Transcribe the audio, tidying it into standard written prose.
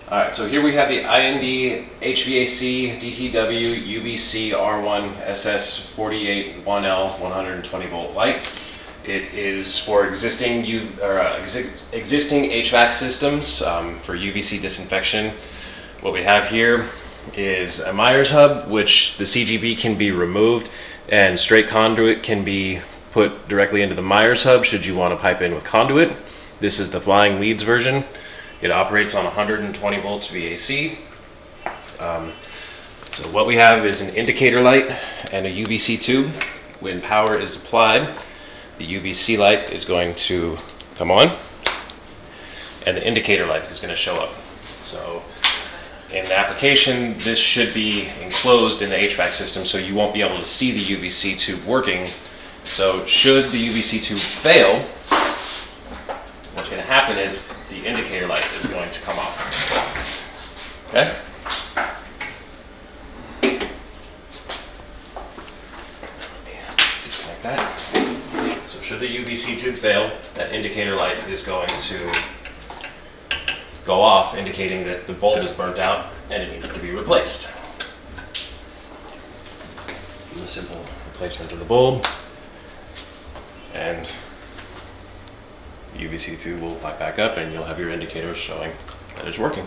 Alright, so here we have the IND-HVAC-DTW-UVC-R1-SS-48-1L-120V light. It is for existing HVAC systems for UVC disinfection. What we have here is a Myers hub, which the CGB can be removed, and straight conduit can be put directly into the Myers hub should you want to pipe in with conduit. This is the flying leads version. It operates on 120 volts VAC. So what we have is an indicator light and a UVC tube. When power is applied, the UVC light is going to come on and the indicator light is going to show up. So in the application, this should be enclosed in the HVAC system, so you won't be able to see the UVC tube working. So should the UVC tube fail, what's going to happen is the indicator light is going to come off. Okay? Just like that. So should the UVC tube fail, that indicator light is going to go off, indicating that the bulb is burnt out and it needs to be replaced. Do a simple replacement of the bulb, and the UVC tube will light back up and you'll have your indicators showing that it's working.